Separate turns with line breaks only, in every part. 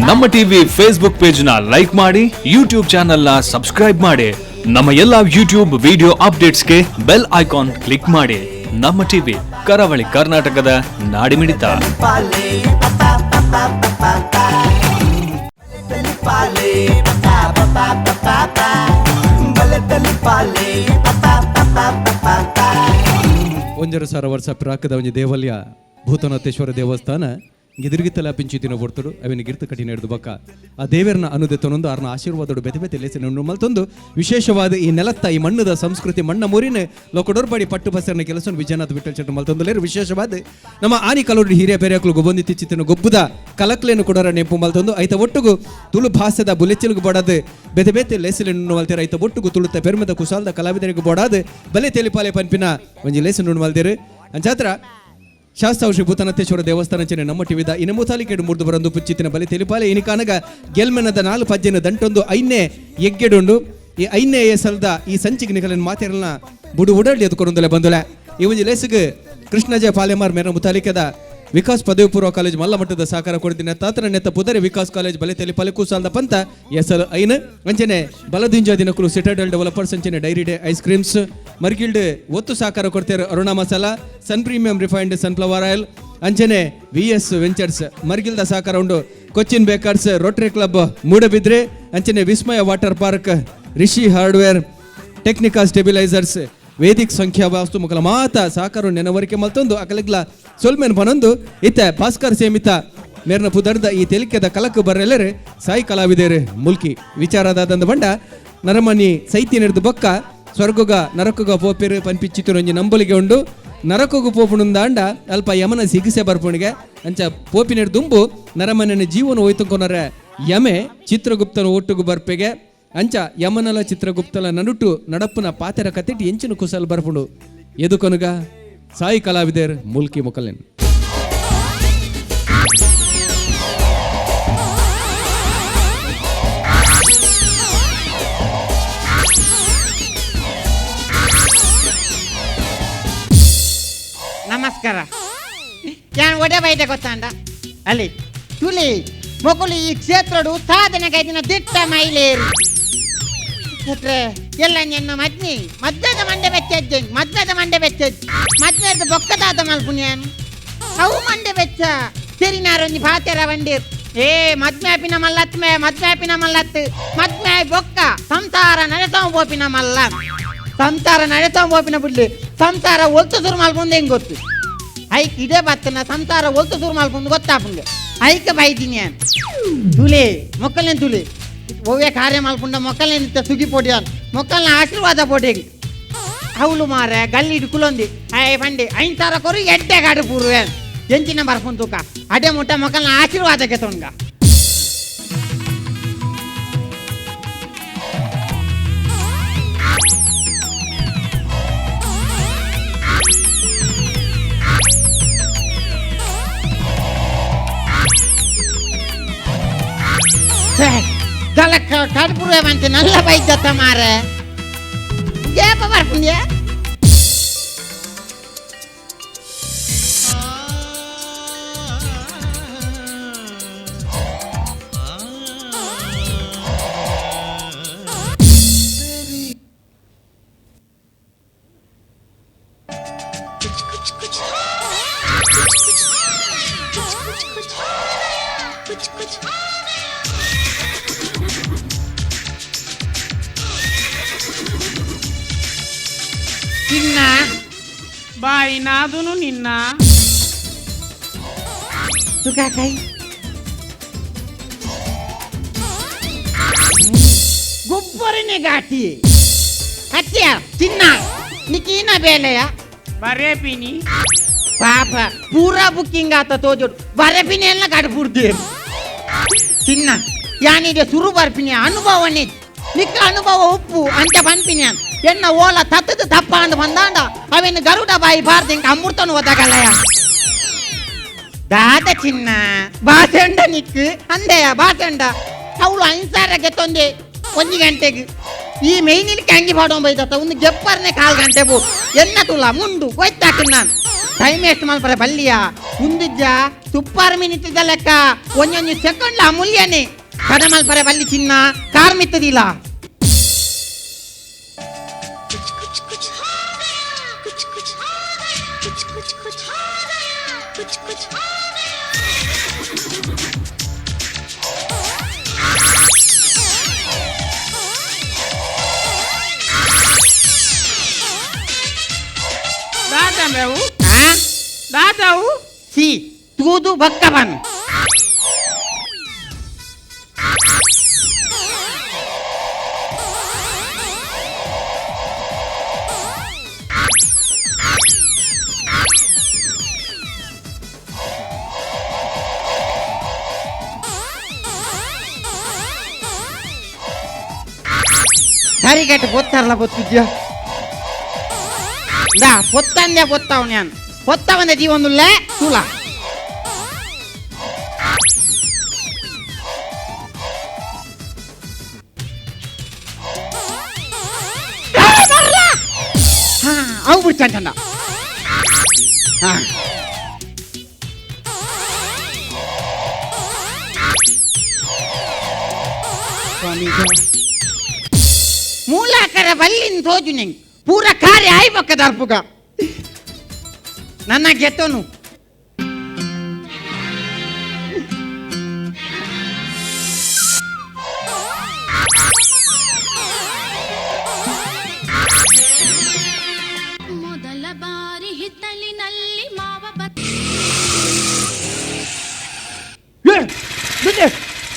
ನಮ್ಮ TV Facebook page ನ like ಮಾಡಿ, ಯೂಟ್ಯೂಬ್ ಚಾನೆಲ್ ನ ಸಬ್ಸ್ಕ್ರೈಬ್ ಮಾಡಿ. ನಮ್ಮ ಎಲ್ಲಾ ಯೂಟ್ಯೂಬ್ ವಿಡಿಯೋ ಅಪ್ಡೇಟ್ಸ್ಗೆ ಬೆಲ್ ಐಕಾನ್ ಕ್ಲಿಕ್ ಮಾಡಿ. ನಮ್ಮ ಟಿವಿ ಕರಾವಳಿ ಕರ್ನಾಟಕದ ನಾಡಿಮಿಡಿತ.
ಒಂಜರ ಸಾರ ವರ್ಷ ಪ್ರಾಕದ ಒಂಜಿ ದೇವಾಲಯ ಭೂತನಾಥೇಶ್ವರ ದೇವಸ್ಥಾನ ಗಿದಿರ್ಗಿತ್ತಲ ಪಿಂಚಿತಿನ ಬರ್ತಡು ಅವಿನ ಗಿರ್ತ ಕಠಿಣ ಹಿಡಿದು ಬಕ್ಕ ಆ ದೇವರನ್ನ ಅನುದೆತ್ತನೊಂದು ಅರ್ನ ಆಶೀರ್ವಾದಡು ಬೆತೆ ಬೆತೆ ಲೇಸಿನ ಮಲ್ತೊಂದು ವಿಶೇಷವಾದ ಈ ನೆಲತ್ತ ಈ ಮಣ್ಣದ ಸಂಸ್ಕೃತಿ ಮಣ್ಣ ಮೂರಿನ ಲೋಕಡೋರ್ಬಾಡಿ ಪಟ್ಟು ಬಸರನ ಕೆಲಸ ವಿಜಯನಾಥ್ ವಿಠಲ್ ಚಟ್ಟ ಮಲ್ತೊಂದು ವಿಶೇಷವಾದ ನಮ್ಮ ಆನಿ ಕಲೋಡಿ ಹಿರಿಯ ಬೇರೆಕ್ಲು ಗೊಬ್ಬಂದಿ ತಿಚ್ಚಿತಿನ ಗೊಬ್ಬುದ ಕಲಕ್ಲೇನು ಕೊಡೋರ ನೆಂಪು ಮಲ್ತೊಂದು ಐತ ಒಟ್ಟುಗು ತುಳು ಭಾಷೆದ ಬುಲೆಚ್ಚಲ್ಗು ಬೋಡಾದ ಬೆತೆ ಬೆತೆ ಲೇಸಿನ ಮಲ್ತೀರ ಐತ ಒಟ್ಟುಗು ತುಳುತ್ತ ಪೆರ್ಮದ ಕುಶಾಲದ ಕಲಾವಿದರಿಗೂ ಬೋಡಾದ ಬಲೆ ತೆಲಿಪಾಲೆ ಪನ್ಪಿನ ಒಂಜಿ ಲೇಸಿನ ಮಲ್ತೀರು ಅಂಚಾತ್ರ ಶಾಸ್ತ್ರ ಶ್ರೀ ಭೂತನಾಥೇಶ್ವರ ದೇವಸ್ಥಾನ ಚೆನ್ನ ನಮ್ಮ ಟಿವಿದ ಇನ್ನು ಮೂತಾಲಿಕೆಡು ಮೂರ್ದು ಬರಂದು ಪುಚ್ಚಿತಿನ ಬಲಿ ತೆಲಿಪಾಲೆ ಇನಿಕಾನಗ ಗೆಲ್ಮೆನದ 4 ಪಜ್ಜೆನ ದಂಟೊಂದು ಐನ್ನೇ ಎಗ್ಗೆಡುಂಡು ಈ ಐನ್ನೇ ಸಲ್ದ ಈ ಸಂಚಿಗೆ ನಿಕಲನ್ ಮಾತೆರಲ್ನ ಬುಡು ಉಡಳ್ಳಿ ಎದ್ಕೊಂಡಲೆ ಬಂದುಲೆ ಈ ಒಂದು ಲೇಸಿಗೆ ಕೃಷ್ಣಜಯ ಪಾಲೆಮಾರ್ ಮೇರ ಮುತಾಲಿಕೆದ ವಿಕಾಸ್ ಪದವಿ ಪೂರ್ವ ಕಾಲೇಜ್ ಮಲ್ಲ ಮಟ್ಟದ ಸಹಕಾರ ಕೊಡ್ತೀನಿ ತಾತರ ನೆತ್ತ ಪುದರೆ ವಿಕಾಸ್ ಕಾಲೇಜ್ ಬಲೆ ತೆಲಿಪಾಲೆ ಕೂಸಾಲ್ದ ಪಂತ ಎಸಲ್ ಐನ್ ಅಂಚನೆ ಬಲದಿಂಜ ದಿನಕಲು ಸಿಟಾಡೆಲ್ ಡೆವಲಪರ್ಸ್ ಅಂಚನೆ ಡೈರಿ ಡೇ ಐಸ್ ಕ್ರೀಮ್ಸ್ ಮರ್ಗಿಲ್ಡ್ ಒತ್ತು ಸಹಕಾರ ಕೊಡ್ತಾರೆ Aruna Masala sun premium refined sunflower oil ಅಂಚನೆ VS ವೆಂಚರ್ಸ್ ಮರ್ಗಿಲ್ದ ಸಹಕಾರ ಉಂಡು Cochin bakers rotary club Moodbidri ಅಂಚನೆ Vismaya water park Rishi hardware technical stabilisers Vedic Sankhya Vastu ಮುಖಲ ಮಾತ ಸಹಕಾರ ನೆನವರಿಕೆ ಮಲ್ತೊಂದು ಅಕಲಿಗ್ಲ ಸೊಲ್ಮೆನ್ ಬನೊಂದು ಇತ್ತ ಭಾಸ್ಕರ್ ಸೇಮಿತ ಮೇರ್ನ ಪುದರ್ದ ಈ ತೆಲಿಕೆದ ಕಲಕ್ ಬರೆಲ್ಲರೆ ಸಾಯಿ ಕಲಾವಿದೇರು ಮುಲ್ಕಿ ವಿಚಾರದಾದಂದ ಬಂಡ ನರಮನಿ ಸೈತಿ ನೆಡ್ದು ಬೊಕ್ಕ ಸ್ವರ್ಗುಗ ನರಕುಗ ಪೋಪಿರು ಪನ್ಪಿಚ್ಚಿತು ಒಂಜಿ ನಂಬಲಿಗೆ ಉಂಡು ನರಕುಗು ಪೋಪುಣುಂದಾಂಡ ಅಲ್ಪ ಯಮನ ಸಿಗಿಸೆ ಬರ್ಪುಣಿಗೆ ಅಂಚ ಪೋಪಿನೆಡ್ ದುಂಬು ನರಮನೆನ ಜೀವನ ಹೋಯ್ತುಕೊಂಡರೆ ಯಮೆ ಚಿತ್ರಗುಪ್ತನ ಒಟ್ಟುಗು ಬರ್ಪೆಗೆ ಅಂಚ ಯಮನಲ ಚಿತ್ರಗುಪ್ತಲ ನಡುಟು ನಡಪ್ಪನ ಪಾತೆರ ಕತ್ತಿಟ್ಟು ಎಂಚಿನ ಕುಸಲ್ ಬರ್ಪುಂಡು ಎದುಕೊನುಗ ಸಾಯಿ ಕಲಾವಿದೇರ್ ಮುಲ್ಕಿ ಮುಕಲೆನ್
ನಮಸ್ಕಾರ ಯಾನ್ ಒಡೆ ಬೈದೆ ಗೊತ್ತಾಂಡ ಅಲ್ಲಿ ತುಲಿ ಮೊಕುಲು ಈ ಕ್ಷೇತ್ರಡು ಸಾಧನೆಗೈದಿನ ದಿಟ್ಟ ಮಹಿಳೆಯರು ಎಲ್ಲ ನನ್ನ ಮದ್ವೆದ ಮಂಡೆ ಬೆಚ್ಚ ಮದ್ವೆದ ಬೊಕ್ಕದಾದ ಮಲ್ಪುನ್ಯಾನ್ ಅವು ಮಂಡೆ ಬೆಚ್ಚ ತೆರಿನಾರೊಂಜಿ ಭಾತೆರ ಬಂದಿರ್ ಮದ್ವೆ ಆಪಿನ ಮಲ್ಲತ್ತು ಮದ್ವೆ ಬೊಕ್ಕ ಸಂಸಾರ ನಡೆತೋಪಿನ ಮಲ್ಲ ಸಂಸಾರ ನಡೆತೋಪಿನ ಬಿಡ್ಲಿ ಸಂಸಾರ ಒಲ್ತು ಸುರು ಮಲ್ಪುಂದು ಹೆಂಗ್ ಗೊತ್ತು ಐಕ್ ಇದೇ ಬತ್ತನ ಸಂಸಾರ ಒಲ್ತು ಸುರು ಮಲ್ಪುಂದು ಗೊತ್ತಾಪುಂಗೆ ಐಕ ಬೈದಿನಿ ಅನ್ ತುಲೆ ಮೊಕ್ಕಲೇನ್ ತುಲೆ ಓವೇ ಕಾರ್ಯ ಮಲ್ಪುಂಡ ಮೊಕ್ಕಲೇನ್ ಸುಗಿ ಪೋಟಿಯಾನ್ ಮೊಕ್ಕಲ್ನ ಆಶೀರ್ವಾದ ಪೋಟಿಗೆ ಅವಳು ಮಾರ ಗಲ್ಲಿಡು ಕುಲೊಂದಿ ಬಂಡಿ 5,000 ಕೊರು ಎಡ್ಡೆ ಗಾಡು ಪೂರ್ವೆ ಎಂಚಿನ ಬರ್ಪುನ್ ತೂಕ ಅಡೆ ಮುಟ್ಟ ಮೊಕ್ಕಲ್ನ ಆಶೀರ್ವಾದಕ್ಕೆ ತೊಂಗ ಕಡ್ಪುರ ಬಂತೆ ನಲ್ಲ ಬೈಜತ್ತ ಮಾರ ಏಪ ಬರ್ಪುಂಡ್ಯ
ನಿನ್ನ ಬಾಯಿ ನಾದುನು ನಿನ್ನ
ತುಕಾಕೈ ಗೊಬ್ಬರನೆ ಘಾಟಿ ಹತ್ಯ ತಿನ್ನ ನಿಕೀನ ಬೇಲೆಯ
ಬರೇಪಿನಿ
ಪಾಪ ಪೂರಾ ಬುಕ್ಕಿಂಗ್ ಆತ ತೋಜೋಡು ಬರೆಪಿನಿ ಎಲ್ಲ ಕಡ್ಪುಡ್ದು ತಿನ್ನ ಯಾನಿದೆ ಸುರು ಬರ್ಪಿನಿ ಅನುಭವನೇ ನಿಕ್ಕ ಅನುಭವ ಉಪ್ಪು ಅಂತ ಪನ್ಪಿನಿ ಎನ್ನ ಓಲ ತತ್ತದು ತಪ್ಪ ಅಂದು ಬಂದಾಂಡ ಅವೇನು ಗರುಡ ಬಾಯಿ ಬಾರ್ದಿಂಗ ಅಮೃತನು ಓದಗಲ್ಲಯ ದಾದ ಚಿನ್ನ ಬಾಸಂಡ ನಿಕ್ಕು ಅಂದೆಯ ಬಾಸಂಡ ಅವಳು 5,000 ತೊಂದೆ 1 ಗಂಟೆಗೆ ಈ ಮೈನಿಲಿಕ್ಕೆ ಅಂಗಿ ಪಾಡೋನ್ ಬೈದತ್ತ ಒಂದು ಗೆಪ್ಪರ್ನೆ 4 ಗಂಟೆ ಬೋ ಎನ್ನ ತುಲ ಮುಂಡು ಕೊಯ್ತಾಕಿನ್ ನಾನು ಟೈಮ್ ಎಷ್ಟು ಮಲ್ಪರೆ ಬಲ್ಲಿಯ ಮುಂದಿಜ್ಜ ಸೂಪರ್ ಮಿನಿಟ್ ಲೆಕ್ಕ ಒಂದೊಂದು ಸೆಕೆಂಡ್ ಅಮೂಲ್ಯನೇ ಕಡ ಮಲ್ಪರೆ ಬಲ್ಲಿ ಚಿನ್ನ ಕಾರ್ ಮಿತ್ತದಿಲ್ಲ
दादा मेऊ
ಆ
दादाऊ
ಸಿ ತೂದು ಬಕ್ಕವನ್ ಸರಿಗಟ್ಟು ಗೊತ್ತಾರಲ್ಲ ಗೊತ್ತಿದ್ಯಾ ದಾ పొత్తందే పొత్తావు నేను పొత్తవందే జీవనుల్లే చూల అవు బిడ్చంట ಮೂಲಾಕರ ಬಲ್ಲಿನ ತೋಜು ನಿಂಗೆ ಪೂರ ಕಾರ್ಯ ಆಯ್ಬಕ್ಕ ದರ್ಪುಗ ನನ್ನ ಗೆತ್ತನು
ಮೊದಲ ಬಾರಿ ಹಿತ್ತಲಿನಲ್ಲಿ ಮಾವ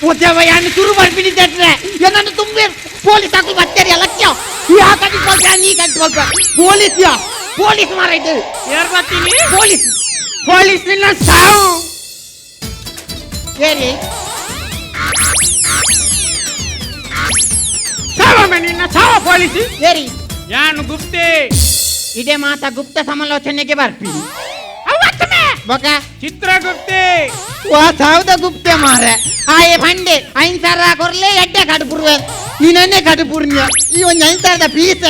ಉದ್ಯಮಯಾన్ని ಶುರು ಮಾಡ್ಬಿಟ್ಟಿದ್ದೆ ಏನನ್ನು ತುಂಬಿ ಪೊಲೀಸ್ ಹಾಕಿ ಬರ್ತಾರೆ ಎಲ್ಲಕ್ಯ ಯಾ ಕಟ್ಟಿ ಕೊಳ್ತ ನೀ ಕಟ್ಟಿ ಕೊಳ್ತ ಪೊಲೀಸ್ ಯಾ ಪೊಲೀಸ್ ಮಾರೈತೆ
ಯಾರು ಬರ್ತೀನಿ
ಪೊಲೀಸ್ ಪೊಲೀಸ್ ನಿನ್ನ ಸಾವು ಏರಿ
ಸಾವಮ್ಮ ನಿನ್ನ ಸಾವ ಪೊಲೀಸಿ
ಏರಿ
ಯಾನು ಗುಪ್ತೆ
ಇದೇ ಮಾತಾ ಗುಪ್ತ ಸಮಾಲೋಚನೆಗೆ ಬರ್ತೀನಿ ಬಕ
ಚಿತ್ರಗುಪ್ತೆ
ವಾ ಸಾವುದ ಗುಪ್ತೆ ಮಾರೆ ಆಯೆ ಬಂಡೆ 5,000 ಕೊರ್ಲೆ ಎಡ್ಡೆ ಕಡುಪುರ್ವೆ ನೀನನ್ನೇ ಕಡುಪುರ್ನ್ಯ ಈ ಒಂದು 5,000 ಪೀಸ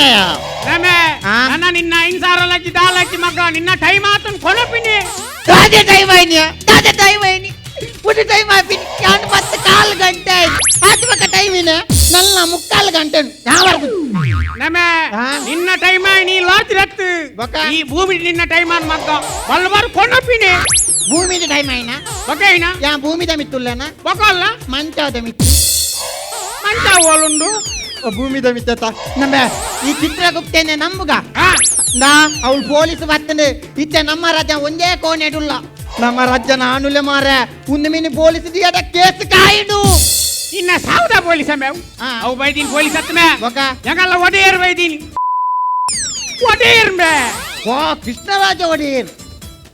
ರಮೆ
ಆ?
ನನ್ನ ನಿನ್ನ 5,000 ಲಕ್ಕಿ ದಾಲಕ್ಕಿ ಮಗ ನಿನ್ನ ಟೈಮ್ ಆತನ್ ಕೊನಪಿನಿ
ತಾಜೆ ಟೈಮ್ ಆಯ್ನಿ ಪುಡಿ ಟೈಮ್ ಆಪಿನಿ ಯಾನು ಮತ್ತೆ 4 ಗಂಟೆ ಆತ್ಮಕ ಟೈಮಿನ ನನ್ನ 3/4 ಗಂಟೆ ಯಾವರ್ಗು
ನಮೆ
ಆ?
ನಿನ್ನ ಟೈಮ್ ನೀ ಲಾಚ್ ರತ್ತು
ಬಕ?
ಈ ಭೂಮಿ ನಿನ್ನ ಟೈಮ್ ಅನ್ ಮಗ ಬಲ್ಬಾರ್ ಕೊನಪಿನಿ
ಭೂಮಿದ ಟೈಮ್ ಆಯ್ನ
ಬಕೈನ
ಯಾ ಭೂಮಿದ ಮಿತ್ತುಲ್ಲನ
ಬಕಲ್ಲ
ಮಂಚದ ಮಿತ್ತು
ಮಂಚ ಓಲುಂಡು
ಭೂಮಿದ ಮಿತ್ತ ನಮ್ಮ ಈ ಚಿತ್ರಗುಪ್ತೇನೆ ನಂಬುಗ
ಆ
ನಾ ಅವಳು ಪೊಲೀಸ್ ಬರ್ತನೆ ಇತ್ತೆ ನಮ್ಮ ರಾಜ್ಯ ಒಂದೇ ಕೋಣೆಡುಲ್ಲ ನಮ್ಮ ರಾಜ್ಯ ನಾನುಲೆ ಮಾರ ಒಂದು ಮಿನಿ ಪೊಲೀಸ್ ದಿಯದ ಕೇಸ್ ಕಾಯಿಡು
ಇನ್ನ ಸಾವುದ ಪೊಲೀಸ ಮೇವು
ಆ.
ಅವು ಬೈದಿನ ಪೊಲೀಸ್ ಹತ್ತ ಮೇ
ಬಕ
ಹೆಂಗಲ್ಲ ಒಡೆಯರ್ ಬೈದಿನಿ ಒಡೆಯರ್ ಮೇ
ಓ ಕೃಷ್ಣರಾಜ ಒಡೆಯರ್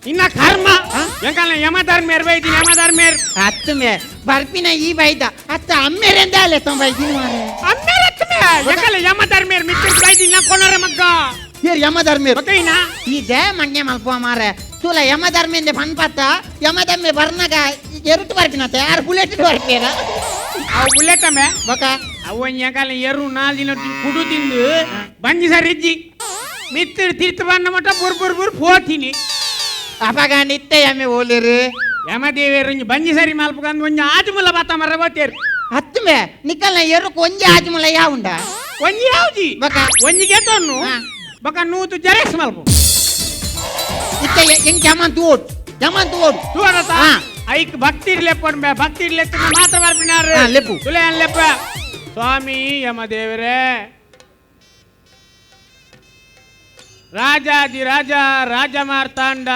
ಇನ್ನ ಕರ್ಮ
ಆ?
ಹೆಂಗಲ್ಲ ಯಮಧರ್ಮೇರ್ ಬೈದಿನಿ ಯಮಧರ್ಮೇರ್
ಹತ್ತು ಮೇ ಬರ್ಪಿನ ಈ ಬೈದ ಅತ್ತ ಅಮ್ಮೆರೆಂದ ಅಲ್ಲೇ ತೊಂಬೈದಿನ ಮಾರ
ಅಮ್ಮೇರ್ ಹತ್ತ ಮೇ ಹೆಂಗಲ್ಲ ಯಮಧರ್ಮೇರ್ ಮಿತ್ರ ಬೈದಿನಿ ನಾ ಕೊನರ ಮಗ್ಗ
ಏರ್ ಯಮಧರ್ಮೇರ್
ಬಕೈನ
ಇದೇ ಮಂಗೆ ಮಲ್ಪ ಮಾರ ತುಲ ಯಮಧರ್ಮೇಂದೆ ಪನ್ಪತ್ತ ಯಮಧರ್ಮೆ ಬರ್ನಾಗ ಎರುಟ್ಟು ಬರ್ಪಿನತ್ತೆ ಯಾರು ಬುಲೆಟ್ ಬರ್ಪೇರ
ಅವು ಬುಲೆಟ್ ಮೇ
ಬಕ
ಅವ ಹೆಂಗಲ್ಲ ಎರು ನಾಲ್ದಿನ ಕುಡು ತಿಂದು ಬಂಜಿ ಸರಿಜ್ಜಿ ಮಿತ್ರ ತೀರ್ಥ ಬಂದ ಮಟ್ಟ ಬುರ್ ಪೋತೀನಿ
ಅಪಗ ನಿತ್ಯ ಯಮ್ಮೆ ಓಲಿರು
ಯಮದೇವೇರು ಬಂಜಿ ಸರಿ ಮಲ್ಪಕಂದು ಒಂಜಿ ಆಜುಮುಲ ಬಾತ ಮರ ಗೊತ್ತೇರು
ಹತ್ತು ಮೇ ನಿಕ್ಕಲ್ನ ಎರುಕು ಒಂಜಿ ಆಜ್ಮಲ ಯಾವುಂಡ
ಒಂಜಿ ಯಾವ್ಜಿ
ಬಕ
ಒಂಜಿ ಗೆತ್ತನ್ನು
ಹಾ.
ಬಕ ನೂತು ಜೆರೆಕ್ಸ್ ಮಲ್ಪು
ಇತ್ತ ಎಂಕ್ ಯಮಂತ ಓಡು
ತೂರತ
ಹಾ.
ಐಕ್ ಭಕ್ತಿ ಇರ್ಲೆಪ್ಪನ್ ಬೇ ಭಕ್ತಿ ಇರ್ಲೆತ್ತ ಮಾತ್ರ ಬರ್ಪಿನಾರು
ಹಾ, ಲೆಪ್ಪು.
ತುಲೆ ಲೆಪ್ಪ ಸ್ವಾಮಿ ಯಮದೇವರೇ ರಾಜಾದಿ ರಾಜ ರಾಜ ಮಾರ್ತಾಂಡ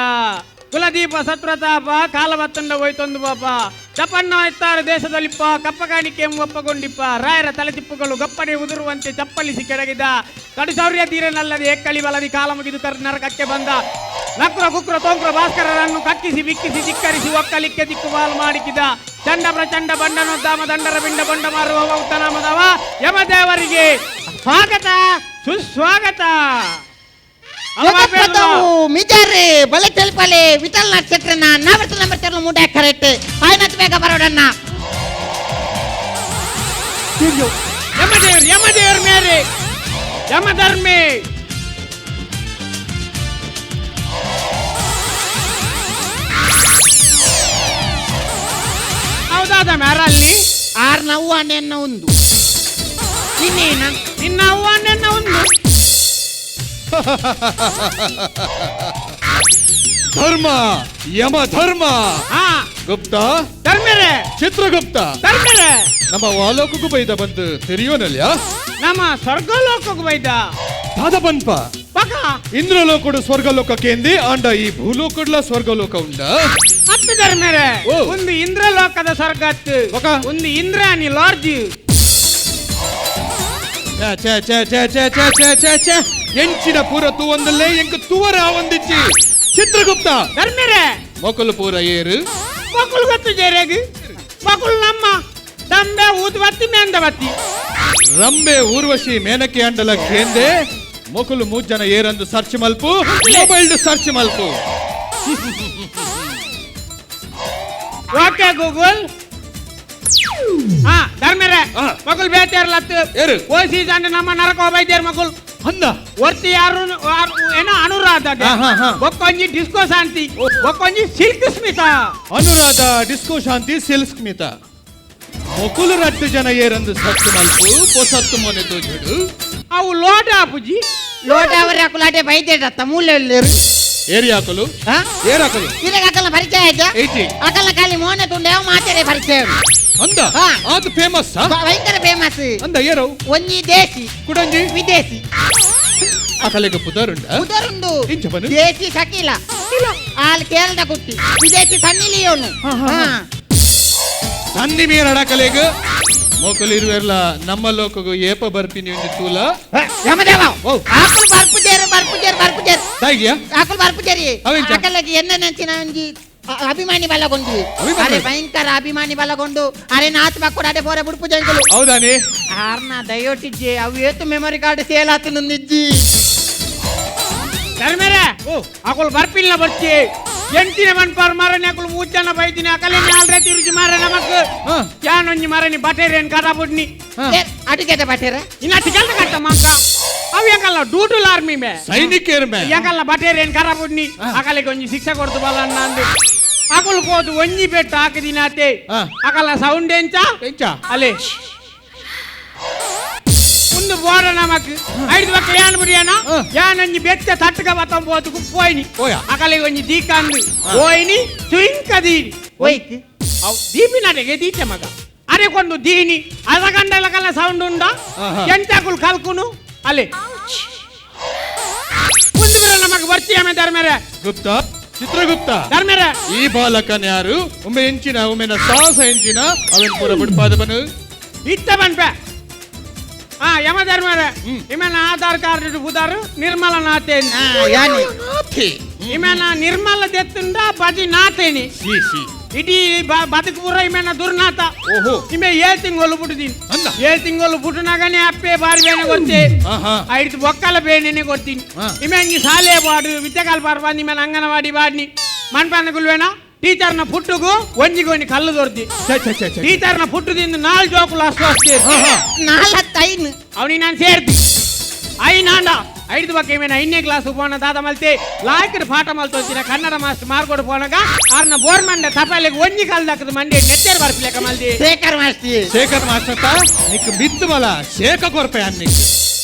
ಕುಲದೀಪ ಸತ್ರತಾಪ ಕಾಲವತ್ತಂಡ ಹೋಯ್ತೊಂದು ಪಾಪ ಚಪನ್ನ ಎತ್ತಾರೆ ದೇಶದಲ್ಲಿಪ್ಪ ಕಪ್ಪಗಾಣಿಕೆ ಒಪ್ಪಗೊಂಡಿಪ್ಪ ರಾಯರ ತಲೆತಿಪ್ಪುಗಳು ಗಪ್ಪನೆ ಉದುರುವಂತೆ ಚಪ್ಪಲಿಸಿ ಕೆಳಗಿದ ಕಡುಸೌರ್ಯ ತೀರನಲ್ಲದೆ ಎಕ್ಕಳಿ ಬಲದಿ ಕಾಲ ಮುಗಿದು ನರಕಕ್ಕೆ ಬಂದ ನಕ್ರ ಕುಕ್ರ ತೋಂಕ್ರ ಭಾಸ್ಕರರನ್ನು ಕಕ್ಕಿಸಿ ಬಿಕ್ಕಿಸಿ ಧಿಕ್ಕರಿಸಿ ಒಕ್ಕಲಿಕ್ಕೆ ದಿಕ್ಕುಬಾಲು ಮಾಡಿಕಿದ ಚಂಡ ಪ್ರಚಂಡ ಬಂಡನೋದ್ದಾಮ ದಂಡರ ಬಿಂಡ ಬಂಡ ಮಾರುವ ಉತ್ತನಾಮದವ ಯಮದೇವರಿಗೆ ಸ್ವಾಗತ ಸುಸ್ವಾಗತ
ಮಿಜಾರೆ ಬಲೆ ತೆಲ್ಪಲೆ ವಿಠಲ್ ನಕ್ಷತ್ರನ ನಾವತ್ತು ನಂಬರ್ ತೆರಲು ಮೂಟ ಕರೆಕ್ಟ್ ಆಯ್ನತ್ ಬೇಗ ಬರೋಡನ್ನ
ಯಮದೇವ್ರ ಮೇರೆ ಯಮಧರ್ಮಿ ಹೌದಾದ ಮ್ಯಾರಲ್ಲಿ
ಆರ್ ನವ್ವ ನೆನ್ನ ಒಂದು ಇನ್ನೇನ
ನಿನ್ನ ಅವ್ವ ನೆನ್ನ ಒಂದು
ಧರ್ಮ ಯಮ ಧರ್ಮ
ಹಾ
ಗುಪ್ತ
ಧರ್ಮರೇ
ಚಿತ್ರಗುಪ್ತ
ಧರ್ಮರೇ
ನಮ್ಮ ವಾಲೋಕಕ್ಕೂ ಬೈದ ಬಂದು ತೆರೆಯೋನಲ್ಯ
ನಮ್ಮ ಸ್ವರ್ಗಲೋಕಕ್ಕೆ ಬೈದ
ದಾದ ಬನ್ಪ
ಪಕ
ಇಂದ್ರಲೋಕಡು ಸ್ವರ್ಗಲೋಕಕ್ಕೆ ಎಂದೇ ಆಂಡ ಈ ಭೂಲೋಕಡ್ಲ ಸ್ವರ್ಗಲೋಕ ಉಂಡ
ಹತ್ತು ಧರ್ಮರೇ
ಓ.
ಒಂದು ಇಂದ್ರಲೋಕದ ಸ್ವರ್ಗ ಹತ್ತು
ಪಕ.
ಒಂದು ಇಂದ್ರಾಣಿ ಲಾಡ್ಜ್
ಎಂಚಿನ ಪೂರ ತೂವೊಂದಲ್ಲೇ ಎಂಕ್ ತೂವರ ಒಂದಿಚ್ಚಿ ಚಿತ್ರಗುಪ್ತ
ಧರ್ಮರೇ
ಮೊಕಲು ಪೂರ ಏರು
ಮಕ್ಕಳು ಗೊತ್ತು ಜೇರೆಗೆ ಮಕ್ಕಳು ನಮ್ಮ ದಂಬೆ ಊದು ಬತ್ತಿ ಮೇಂದ ಬತ್ತಿ
ರಂಬೆ ಊರ್ವಶಿ ಮೇನಕೆ ಅಂಡಲ ಕೇಂದೆ ಮೊಕಲು ಮೂಜನ ಏರಂದು ಸರ್ಚ್ ಮಲ್ಪು ಮೊಬೈಲ್ ಸರ್ಚ್ ಮಲ್ಪು
ಓಕೆ ಗೂಗಲ್ ಹಾ ಧರ್ಮರೇ
ಹಾ.
ಮಕ್ಕಳು ಬೇತಾರಲತ್ತು
ಏರು
ಓಸಿ ಜನ ನಮ್ಮ ನರಕ ಹೋಗ್ಬೈದ್ಯಾರ ಮಕ್ಕಳು
ಅಂದ
ಒರ್ತಿ ಯಾರು ಏನೋ ಅನುರಾಧ
ಹಾ, ಹಾ, ಹಾ.
ಒಕ್ಕೊಂಜಿ ಡಿಸ್ಕೋ ಶಾಂತಿ ಒಕ್ಕೊಂಜಿ ಸಿಲ್ಕ್ ಸ್ಮಿತ
ಅನುರಾಧ ಡಿಸ್ಕೋ ಶಾಂತಿ ಸಿಲ್ಸ್ಮಿತ ಮೊಕುಲು ರಟ್ಟು ಜನ ಏರಂದು ಸರ್ಚ್ ಮಲ್ಪು ಪೊಸತ್ತು ಮೊನೆ ತೋಜುಡು
ಅವು ಲೋಟ ಅಪ್ಪುಜಿ
ಲೋಟ ಅವರ ಕುಲಾಟೆ ಬೈದೇಟತ್ತ ಮೂಲೆಯಲ್ಲಿರು
ಏರಿ ಹಾಕಲು ಏರಾಕಲು
ಇದಕ್ಕೆ ಅಕಲ್ನ ಪರಿಚಯ ಆಯ್ತಾ
ಐತಿ
ಅಕಲ್ನ ಖಾಲಿ ಮೋನೆ ತುಂಡೇವ ಮಾತೆರೆ ಪರಿಚಯ
ಅಂದ
ಹಾ.
ಅದು ಫೇಮಸ್
ಭಯಂಕರ ಫೇಮಸ್
ಅಂದ ಏರವು
ಒಂಜಿ ದೇಶಿ
ಕುಡಂಜಿ
ವಿದೇಶಿ
ಅಕಲೆಗೆ ಪುದರುಂಡ
ಉದರುಂಡು
ಇಂಚ ಬನು
ದೇಶಿ ಶಕೀಲ ಆಲ್ ಕೇರಳ ಕುಟ್ಟಿ ವಿದೇಶಿ ಸನ್ನಿಲಿಯೋನು
ಸನ್ನಿ ಮೀರಡ ಕಲೆಗ ಮೊಕಲು ಇರುವೆಲ್ಲ ನಮ್ಮ ಲೋಕಗೂ ಏಪ ಬರ್ಪಿನಿ ಒಂದು ತೂಲ
ಯಮದೇವ
ಓ.
ಆಕಲ್ ಬರ್ಪುಜೇರು
ದಾಯಿಗ್ಯಾ
ಆಕಲ್ ಬರ್ಪುಜೇರಿ
ಅವೆಂಚ?
ಆಕಲಗೆ ಎನ್ನ ನೆಂಚಿನ ಒಂಜಿ ಅಭಿಮಾನಿ ಬಲಗೊಂಡು
ಅಭಿಮಾನಿ?
ಅರೆ ಭಯಂಕರ ಅಭಿಮಾನಿ ಬಲಗೊಂಡು ಅರೆ ನಾತ್ ಬಕ್ಕುಡಾಡೆ ಪೋರೆ ಬುಡ್ಪು ಜಂಗಲು
ಹೌದಾನಿ
ಆರ್ನ ದಯೋಟಿಜ್ಜೆ ಅವು ಏತು ಮೆಮೊರಿ ಕಾರ್ಡ್ ಸೇಲ್ ಆತು ನಂದಿಜ್ಜಿ
ಧರ್ಮರೇ ಅಕುಲ್ ಬರ್ಪಿಲ್ಲ ಬರ್ತಿ ಎಂಟಿನ ಮನ್ಪಾರ್ ಮಾರನಿ ಅಕುಲ್ ಮೂಜನ ಬೈದಿನಿ ಅಕಲೆ ನಾಲ್ರೆ ತಿರುಜಿ ಮಾರ ನಮಕ್
ಹಾ.
ಯಾನೊಂಜಿ ಮಾರನಿ ಬಟೇರೇನ್ ಕಟಾಬುಡ್ನಿ
ಹಾ.
ಅಡುಗೆ ಬಟ್ಟೆರ
ಇನ್ನ ಟಿಕಲ್ ಕಟ್ಟ ಮಕ್ಕ ಅವು ಎಂಕಲ್ಲ ಡೂಟುಲ್ ಆರ್ಮಿ ಮೇ
ಸೈನಿಕೇರ್ ಮೇ
ಎಂಕಲ್ಲ ಬಟೇರೇನ್ ಕರಾಬುಡ್ನಿ ಅಕಲೆಗೆ ಒಂಜಿ ಶಿಕ್ಷೆ ಕೊಡ್ತು ಬಲ್ಲ ಅಂದು ಅಕುಲ್ ಹೋದು ಒಂಜಿ ಬೆಟ್ಟು ಹಾಕಿದಿನಾತೆ
ಹಾ.
ಅಕಲ್ಲ ಸೌಂಡ್ ಎಂಚ
ಎಂಚ
ಅಲೆ ಮುಂದೆ ಬೋಡ ನಮಕ್ ಐದು ಪಕ್ಕ ಯಾನ್ ಬಿಡಿಯಾನ
ಹಾ.
ಯಾನೊಂಜಿ ಬೆತ್ತ ತಟ್ಟಗ ಬತ್ತಂಬೋತು ಪೋಯ್ನಿ
ಓಯ.
ಅಕಲೆಗೆ ಒಂಜಿ ದೀಕಂದು ಪೋಯ್ನಿ ಚುಯಿಂಕದೀನಿ
ಹೋಯ್ತು
ಅವು ದೀಪಿನಡೆಗೆ ದೀಚೆ ಮಗ ಅರೆ ಕೊಂಡು ದೀನಿ ಅರಗಂಡಲಕಲ್ಲ ಸೌಂಡ್ ಉಂಡ
ಆಹಾ.
ಎಂಟಕುಲ್ ಕಲ್ಕುನು ಅಲೆ ಮುಂದೆ ಬರ ನಮಗ್ ಬರ್ತೀಯಮ್ಮ ಧರ್ಮರೇ
ಗುಪ್ತ ಚಿತ್ರಗುಪ್ತ
ಧರ್ಮರೇ
ಈ ಬಾಲಕನ್ ಯಾರು ಒಮ್ಮೆ ಎಂಚಿನ ಒಮ್ಮೆನ ಸಾಹಸ ಎಂಚಿನ ಅವನ್ ಪೂರ ಬಿಡ್ಪಾದ ಬನು
ಇತ್ತ ಬನ್ಪೆ ಹಾ ಯಮ ಧರ್ಮರೇ ಇಮೇನ ಆಧಾರ್ ಕಾರ್ಡ್ ಬುದಾರು ನಿರ್ಮಲ ನಾತೇನಿ
ಯಾನಿ
ಇಮೇನ ನಿರ್ಮಲ ದೆತ್ತುಂಡ ಬದಿ ನಾತೇನಿ
ಸಿ ಸಿ
ಇಡೀ ಬದುಕು ಪೂರ ಇಮೇನ ದುರ್ನಾಥ
ಓಹೋ
ಇಮೆ 7 ತಿಂಗಳು ಬಿಡುದೀನಿ
ಅಂದ
7 ತಿಂಗಳು ಬಿಟ್ಟನಾಗನೇ ಅಪ್ಪೆ ಬಾರಿ ಬೇನೆ ಗೊತ್ತೇ
ಆಹಾ
ಐದು ಬೊಕ್ಕಲ ಬೇನೆನೆ ಕೊಡ್ತೀನಿ
ಹಾ.
ಇಮೆಂಗಿ ಶಾಲೆ ಬಾಡು ವಿದ್ಯಾಕಾಲ ಬಾರ್ಬಾಂದಿ ಮೇಲೆ ಅಂಗನವಾಡಿ ಬಾಡ್ನಿ ಮನ್ಪಾನ ಗುಲ್ವೇನ ಟೀಚರ್ನ ಪುಟ್ಟುಗು ಒಂಜಿಗೋನಿ ಕಲ್ಲು ದೊರ್ದಿ
ಛೆ ಛೆ ಛೆ ಛೆ
ಟೀಚರ್ನ ಪುಟ್ಟದಿಂದ 4 ಜೋಕುಲು ಅಷ್ಟು ಅಷ್ಟೇ
ನಾಲ್ಕೈನು
ಅವನಿಗೆ ನಾನು ಸೇರ್ತಿ ಐನಾಂಡ ಐದು ಬಕ್ಕ ಇಮೇನ 5ನೇ ಕ್ಲಾಸ್ ಪೋನ ದಾದ ಮಲ್ತೆ ಲಾಯ್ಕಡ್ ಪಾಠ ಮಲ್ತೋತಿನ ಕನ್ನಡ ಮಾಸ್ಟರ್ ಮಾರ್ಕೊಡು ಪೋನಗ ಆರ್ನ ಬೋರ್ ಮಂಡೆ ತಪಾಲೆಗೆ ಒಂಜಿ ಕಾಲ್ ದಕ್ಕದ ಮಂಡೆ ನೆತ್ತೇರ್ ಬರ್ಪಿಲೆಕ ಮಲ್ದಿ
ಶೇಖರ್ ಮಾಸ್ತಿ
ಶೇಖರ್ ಮಾಸ್ಟತ ನಿಕ್ ಬಿತ್ತು ಬಲ ಶೇಖ ಕೊರ್ಪೆ ಅನ್ನಿಕ್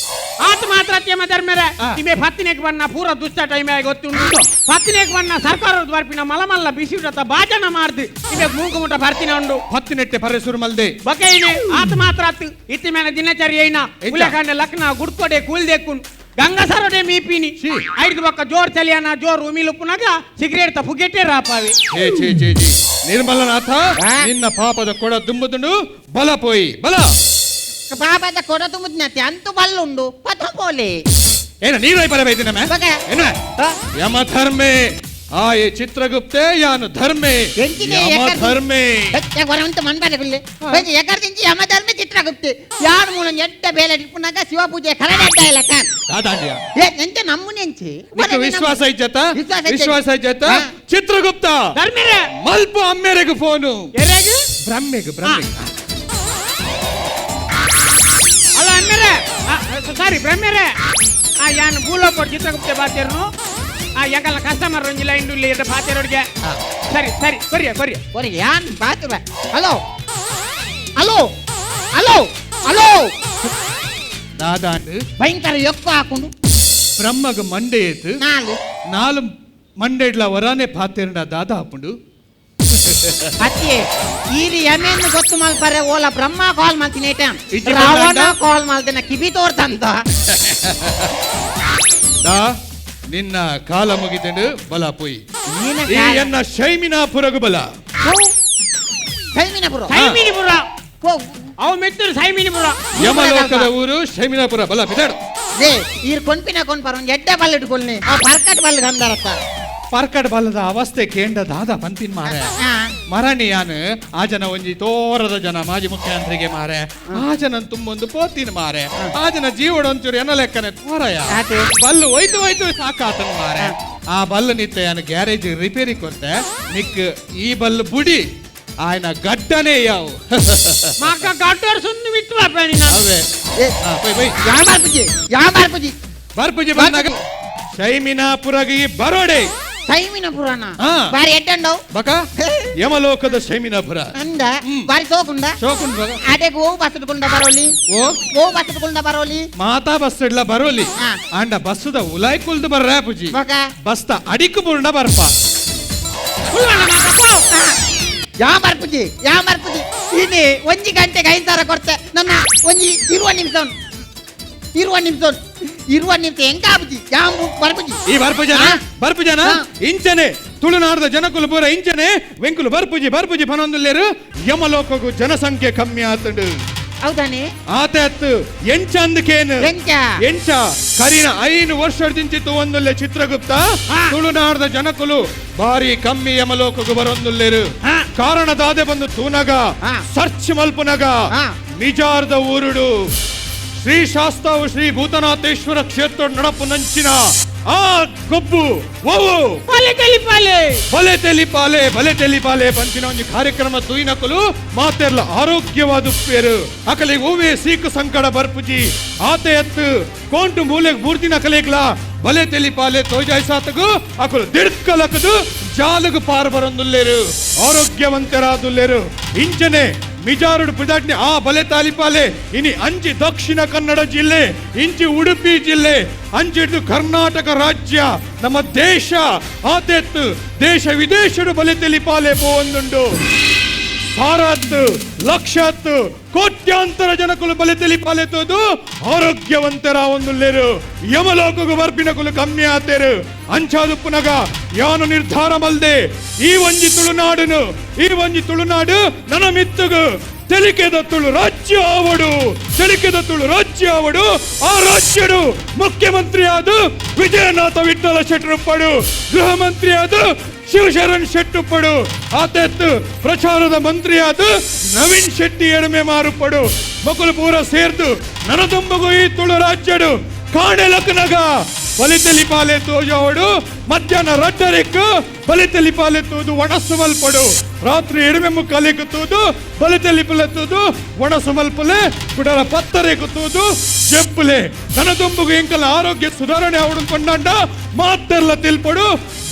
ಆತ ಮಾತ್ರ ಅತ್ಯಮ ಧರ್ಮರೇ
ಹಾ.
ಇಮೆ ಪತ್ತಿನೇಕ್ ಬಣ್ಣ ಪೂರ ದುಷ್ಟ ಟೈಮ್ ಆಗಿ ಗೊತ್ತುಂಟು ಪತ್ತಿನೇಕ್ ಬಣ್ಣ ಸರ್ಕಾರದ ಬರ್ಪಿನ ಮಲಮಲ್ಲ ಬಿಸಿ ಭಾಜನ ಮಾಡ್ದು ಇಮೆ ಮೂಗು ಮುಟ ಬರ್ತಿನ ಉಂಡು
ಹತ್ತು ನೆಟ್ಟೆ ಪರೇಶ್ವರ ಮಲ್ದೆ
ಬಕೈನೆ ಆತ ಮಾತ್ರ ಅತ್ತು ಇತ್ತಿ ಮೇಲೆ ದಿನಚರಿ ಐನ
ಎಂಚ?
ಉಲಕಂಡೆ ಲಕ್ನ ಗುಡ್ಕೊಡೆ ಕೂಲ್ದೆಕ್ಕುನ್ ಗಂಗಸರಡೆ ಮೀಪಿನಿ
ಛೀ.
ಐದು ಬಕ್ಕ ಜೋರ್ ಚಲಿಯನ ಜೋರ್ ಉಮಿಲುಪ್ಪುನಾಗ ಸಿಗರೇಟ್ ತ ಫುಗೆಟೆ ರಾಪಾವಿ
ಛೇ ಛೇ ಛೇ ಛೇ ನಿರ್ಮಲನಾಥ ನಿನ್ನ ಪಾಪದ ಕೊಡ ತುಂಬುದುಂಡು ಬಲ ಪೋಯಿ ಬಲ
ಪಾಪದ ಕೊಡ ತುಂಬುದ್ನತ್ತೆ ಅಂತೂ ಬಲ್ಲುಂಡು ಪಥ ಪೋಲೆ
ಏನ ನೀರೈ ಬರಬೇಕು ನಮ್ಮ
ಬಗ
ಏನ ಯಮ ಧರ್ಮೆ ಆ ಈ ಚಿತ್ರಗುಪ್ತೆ ಯಾನು ಧರ್ಮೆ
ಎಂಚಿಗೆ
ಯಮ
ಏಕರ್-
ಧರ್ಮೆ
ವರಂತ ಮನ್ಬಾಲೆ ಗುಲ್ಲೆ ಎಕರ್ದಿಂಚಿ ಯಮಧರ್ಮ ಚಿತ್ರಗುಪ್ತಿ ಯಾರು ಮೂಲ ಎಡ್ಡ ಬೇಲೆ ಇಟ್ಪುನಾಗ ಶಿವ ಪೂಜೆ ಕರಡೆ ಅಡ್ಡ ಇಲ್ಲ ಕಾನ್
ದಾದಾಂಡ್ಯ
ಎಂತ ನಮ್ಮನೆಂಚಿ
ನಿಕ್ಕ ವಿಶ್ವಾಸ ಇಜ್ಜತ
ವಿಶ್ವಾಸ ಇಜ್ಜತ.
ವಿಶ್ವಾಸ ಇಜ್ಜತ
ಹಾ.
ಚಿತ್ರಗುಪ್ತ
ಧರ್ಮರೇ
ಮಲ್ಪ ಅಮ್ಮೆರೆಗೆ ಫೋನು
ಎರೆಗು
ಬ್ರಹ್ಮೆಗೆ ಬ್ರಹ್ಮೆಗೆ
ಅಲ್ಲ ಅಮ್ಮರೇ ಸಾರಿ ಬ್ರಹ್ಮೇರೆ ಯಾನ್ ಭೂಲೋಕ ಚಿತ್ರಗುಪ್ತ ಬಾತಿರ್ನು ಯಾಕಲ್ಲ ಕಸ್ಟಮರ್ ರಂಜಿಲ್ಲ ಇಂಡುಲ್ಲಿ ಎಡ್ಡ ಬಾತಿರೋಡ್ಗೆ ಸರಿ ಸರಿ ಕೊರಿಯ
ಯಾನ್ ಬಾತಿರ ಹಲೋ ಹಲೋ ಹಲೋ ಹಲೋ
ದಾದಾಂಡು
ಭಯಂಕರ ಎಕ್ಕು ಹಾಕೊಂಡು
ಬ್ರಹ್ಮಗ ಮಂಡೆ ಏತು
ನಾಲು
ನಾಲು ಮಂಡೆಡ್ಲ ವರಾನೆ ಪಾತೆರ್ನ ದಾದ ಹಾಪುಂಡು
ಅತ್ತೆ ಈರಿ ಎಮೆನ್ನು ಗೊತ್ತು ಮಲ್ಪರೆ ಓಲ ಬ್ರಹ್ಮ ಕಾಲ್ ಮಾಡ್ತೀನಿ
ಇಜ್ಜಿ
ರಾವಣ
ಬಂದಾಂಡ?
ಕಾಲ್ ಮಾಡ್ತೇನೆ ಕಿವಿ ತೋರ್ತಂತ
ದಾ ನಿನ್ನ ಕಾಲ ಮುಗಿದೆಂಡು ಬಲ ಪೋಯಿ
ನೀನ
ಈ ಎನ್ನ ಶೈಮಿನಾಪುರಗು ಬಲ
ಸೈಮಿನಪುರ
ಸೈಮಿನಿಪುರ ಅವು ಮೆತ್ತರು ಸೈಮಿನಿಪುರ
ಯಮಲೋಕದ ಊರು ಶೈಮಿನಾಪುರ ಬಲ ಬಿದಾಡು
ದೇ ಈರ್ ಕೊಂಪಿನ ಕೊಂಡ್ಪಾರ ಒಂದು ಎಡ್ಡೆ ಬಲ್ ಇಟ್ಕೊಳ್ನಿ ಆ ಪರ್ಕಟ್ ಬಲ್ ಗಂಧಾರತ್ತ
ಪರ್ಕಡ್ ಬಲ್ಲದ ಅವಸ್ಥೆ ಕೇಂಡ ದಾದ ಪಂಪಿನ್ ಮಾರೆ ಮರಣಿ ಯಾನು ಆ ಜನ ಒಂಜಿ ತೋರದ ಜನ ಮಾಜಿ ಮುಖ್ಯಮಂತ್ರಿಗೆ ಮಾರೆ ಆ ಜನ ತುಂಬೊಂದು ಪೋತಿನ ಮಾರೆ ಆ ಜನ ಜೀವಡ ಒಂಚೂರು ಎನ್ನ ಲೆಕ್ಕನೆ ತೋರಯ
ಆತು.
ಬಲ್ಲು ಹೋಯ್ತು ಸಾಕಾತನ ಮಾರೆ ಆ ಬಲ್ಲು ನಿತ್ತ ಯಾನು ಗ್ಯಾರೇಜ್ ರಿಪೇರಿ ಕೊಡ್ತೆ ನಿಕ್ ಈ ಬಲ್ಲು ಬುಡಿ ಆಯ್ನ ಗಡ್ಡನೇ ಯಾವು
ಮಾಕ ಗಡ್ಡರ್ ಸುಂದು ಬಿಟ್ಟು ಬಾಪೇನಿ
ಅವೇ ಬೈ
ಯಾ ಬಾರ್ಪುಜಿ
ಬರ್ಪುಜಿ ಬಂದಾಗ ಶೈಮಿನಾಪುರಗಿ ಬರೋಡೆ
ಸೈಮಿನಪುರನ
ಹಾ.
ಬಾರಿ ಎಡ್ಡಂಡವು
ಬಕ ಯಮಲೋಕದ ಶೈಮಿನಾಪುರ
ಅಂದ ಬಾರಿ ಸೋಕುಂಡ
ಶೋಕುಂಡ್ ಬಗ
ಅಡೆ ಗೋವು ಬಸ್ ಇಟ್ಕೊಂಡ ಬರೋಲಿ
ಓ
ಗೋವು ಬಸ್ ಇಟ್ಕೊಂಡ ಬರೋಲಿ
ಮಾತಾ ಬಸ್ ಇಡ್ಲ ಬರೋಲಿ
ಹಾ.
ಅಂಡ ಬಸ್ಸುದ ಉಲಾಯ್ ಕುಲ್ದು ಬರ್ರ ಪುಜಿ
ಬಕ
ಬಸ್ತ ಅಡಿಕು ಪೂರ್ಣ ಬರ್ಪ
ಯಾ ಬಾರ್ಪುಜಿ ini ಒಂಜಿ ಗಂಟೆಗೆ 5,000 ಕೊಡ್ತೆ ನನ್ನ ಒಂಜಿ ಇರುವ ನಿಮಿಷ ಎಂಕ ಆಪುಜಿ ಯಾ ಬಾರ್ಪುಜಿ
ಈ ಬರ್ಪು ಜನ
ಹಾ.
ಇಂಚನೆ ತುಳುನಾಡದ ಜನಕುಲು ಪೂರ ಇಂಚನೆ ವೆಂಕುಲು ಬರ್ಪುಜಿ ಪನೊಂದುಲ್ಲೇರು ಯಮಲೋಕಗು ಜನಸಂಖ್ಯೆ ಕಮ್ಮಿ ಆತಂಡು
ಹೌದಾನೆ
ಆತ ಎಂಚಂದಕೇನು ಎಂಚ ಕರಿನ 5 ವರ್ಷದಿಂಚಿತ್ತು ಒಂದುಲ್ಲೆ ಚಿತ್ರಗುಪ್ತ ತುಳುನಾಡದ ಜನಕುಲು ಬಾರಿ ಕಮ್ಮಿ ಯಮಲೋಕಗು ಬರೊಂದುಲ್ಲೇರು ಕಾರಣದಾದೆ ಬಂದು ತೂನಗ ಸರ್ಚ್ ಮಲ್ಪುನಗ ನಿಜಾರ್ದ ಊರುಡು ಶ್ರೀ ಶಾಸ್ತಾವು ಶ್ರೀ ಭೂತನಾಥೇಶ್ವರ ಕ್ಷೇತ್ರ ನಡಪು ನಂಚಿನ ಆ ಗೊಬ್ಬು ಓವು ಬಲೆ ತೆಲಿಪಾಲೆ ಪಂಚಿನ ಒಂಜಿ ಕಾರ್ಯಕ್ರಮ ತೂಯಿನಕುಲು ಮಾತೆರ್ಲ ಆರೋಗ್ಯವಾದ ಉಪ್ಪೇರು ಅಕಲಿಗೆ ಹೂವೇ ಸೀಕು ಸಂಕಡ ಬರ್ಪುಜಿ ಆತೆ ಎತ್ತು ಕೋಂಟು ಮೂಲೆಗ್ ಮೂರ್ತಿನ ಕಲೆಗ್ಲ ಬಲೆ ತೆಲಿಪಾಲೆ ತೋಜಾಯ್ ಸಾತಗು ಅಕಲು ದಿಡ್ಕಲಕದು ಜಾಲಗು ಪಾರ್ ಬರೊಂದುಲ್ಲೇರು ಆರೋಗ್ಯವಂತರಾದುಲ್ಲೇರು ಇಂಚನೆ ಮಿಜಾರುಡು ಪಿದಾಟ್ನಿ ಆ ಬಲೆ ತಾಲಿಪಾಲೆ ಇನಿ ಅಂಚಿ ದಕ್ಷಿಣ ಕನ್ನಡ ಜಿಲ್ಲೆ ಇಂಚಿ ಉಡುಪಿ ಜಿಲ್ಲೆ ಅಂಚಿಡ್ದು ಕರ್ನಾಟಕ ರಾಜ್ಯ ನಮ್ಮ ದೇಶ ಆತೆತ್ತು ದೇಶ ವಿದೇಶಡು ಬಲೆ ತೆಲಿಪಾಲೆ ಪೋವೊಂದುಂಡು ಸಾರತ್ತು ಲಕ್ಷತ್ತು ಕೋಟ್ಯಾಂತರ ಜನಕುಲು ಬಲೆ ತೆಲಿಪಾಲೆ ತೋದು ಆರೋಗ್ಯವಂತರ ಒಂದುಲ್ಲೇರು ಯಮಲೋಕಗು ಬರ್ಪಿನಕುಲು ಕಮ್ಮಿ ಆತೇರು ಅಂಚಾದುಪ್ಪುನಗ ಯಾನು ನಿರ್ಧಾರ ಮಲ್ದೆ ಈ ಒಂಜಿ ತುಳುನಾಡು ನನ್ನ ಮಿತ್ತುಗು ತೆಲಿಕೆದ ತುಳು ರಾಜ್ಯ ಆವಡು ಆ ರಾಜ್ಯಡು ಮುಖ್ಯಮಂತ್ರಿ ಆದ ವಿಜಯನಾಥ ವಿಠ್ಠಲ ಶೆಟ್ಟರುಪ್ಪಡು ಗೃಹ ಮಂತ್ರಿ ಆದ ಶಿವಶರಣ್ ಶೆಟ್ಟುಪ್ಪಡು ಆತೆತ್ತು ಪ್ರಚಾರದ ಮಂತ್ರಿ ಆದ ನವೀನ್ ಶೆಟ್ಟಿ ಎಡಮೆ ಮಾರುಪಡು ಮಕ್ಕಳು ಪೂರ ಸೇರ್ದು ನನದೊಂಬಗು ಈ ತುಳು ರಾಜ್ಯಡು ಕಾಣೆಲಕ್ನಗ ಬಲಿತೆಲಿಪಾಲೆ ತೋಜಾವಡು ಮಧ್ಯಾಹ್ನ ರಡ್ಡರೆಕ್ಕು ಬಲಿತೆಲಿಪಾಲೆ ತೂದು ಒಣಸು ಮಲ್ಪಡು ರಾತ್ರಿ ಎಡಮೆಮ್ಮು ಕಲೆಕು ತೂದು ಬಲಿತೆಲಿಪಲೆ ತೂದು ಒಣಸು ಮಲ್ಪಲೆ ಕುಡಲ ಪತ್ತರೆಕು ತೂದು ಜೆಪ್ಪುಲೆ ನನದೊಂಬಗು ಎಂಕಲ ಆರೋಗ್ಯ ಸುಧಾರಣೆ ಅವಡು ಕೊಂಡಂಡ ಮಾತೆರ್ಲ ತಿಲ್ಪಡು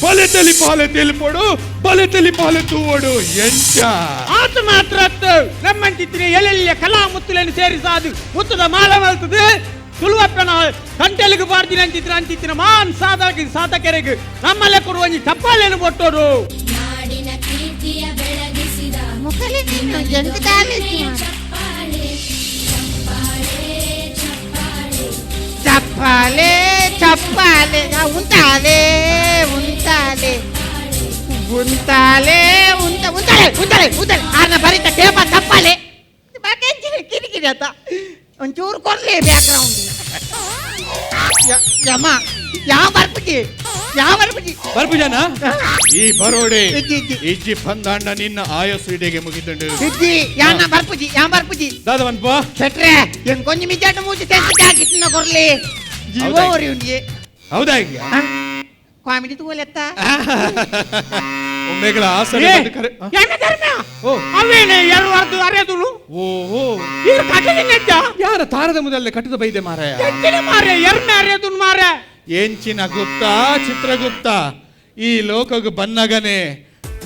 ಬಲಿತೆಲಿಪಾಲೆ ತಿಲ್ಪಡು ಬಲಿತೆಲಿಪಾಲೆ ತೂವಡು ಎಂಚ
ಆತ ಮಾತ್ರ ನಮ್ಮಂತಿದ್ರೆ ಎಲ್ಲೆಲ್ಲ ಕಲಾ ಮುತ್ತುలను ಸೇರಿಸಾದು ಮುತ್ತುದ ಮಾಲ ಮಲ್ತದೆ ತುಳುವಪ್ಪನ ಕಂಟೆಲಿಗೆ ಬಾರ್ದಿನ ಅಂತಿತ್ತಿನ ಮಾನ್ ಸಾಧಕರಿಗೆ ನಮ್ಮಲ್ಲೇ ಕೊಡುವ ಚಪ್ಪಾಳೆಯನ್ನು ಕೊಟ್ಟೋರು
ನಾಡಿನ ಕೀರ್ತಿಯ ಬೆಳಗಿಸಿದ
ಮುಖಲಿ ನೀನು ಎಂತ ಕಾಲಿಸಿ
ಚಪ್ಪಾಳೆ ಚಪ್ಪಾಳೆ
ಚಪ್ಪಾಲೆ
ಚಪ್ಪಾಳೆ
ಉಂಟಾಲೆ ಆರ್ನ ಬರಿತ ಟೇಪ ಚಪ್ಪಾಲೆ ಕಿರಿಕಿರಿ ಆತ ಒಂಚೂರು ಕೊರ್ಲಿ ಬ್ಯಾಕ್ಗ್ರೌಂಡ್ ಯಾವ ಬರ್ಪುಜಿ
ಬರ್ಪುಜನ ಈ ಬರೋಡೆ
ಇಜ್ಜಿ.
ಇಜ್ಜಿ ಪಂದಾಂಡ ನಿನ್ನ ಆಯಸ್ಸು ಇಡೆಗೆ ಮುಗಿದುಂಡು
ಇಜ್ಜಿ ಯಾನ ಬರ್ಪುಜಿ
ದಾದವನ್ಪ
ಸೆಟ್ರೆ ಎನ್ ಕೊಂಚ ಮಿಜಾಟ ಮೂಜಿ ತೆಂತ ಹಾಕಿಟ್ಟಿನ ಕೊರ್ಲಿ ಜೀವ ಒರಿ ಉಂಡಿಗೆ
ಹೌದಾ ಈಗ
ಕಾಮಿಡಿ ತೂಲೆತ್ತ
ಒಮ್ಮೆಗಳ ಆಸರೆ
ಏ,
ಬಂದು ಕರೆ
ಯಮ ಧರ್ಮ
ಓ
ಅವೇನೆ ಎರಡು ಅರೆದುಳು
ಓ ಓ
ಇರ್ ಕಟ್ಟದಿನೆಜ್ಜ
ಯಾರ ತಾರದ ಮುದಲ್ಲೇ ಕಟ್ಟಿದ ಬೈದೆ ಮಾರಾಯ
ಎಂಚಿನ ಮಾರೆ ಎರ್ಮೆ ಅರೆದುನ್ ಮಾರೆ
ಎಂಚಿನ ಗುಪ್ತ ಚಿತ್ರಗುಪ್ತ ಈ ಲೋಕಗ್ ಬನ್ನಗನೆ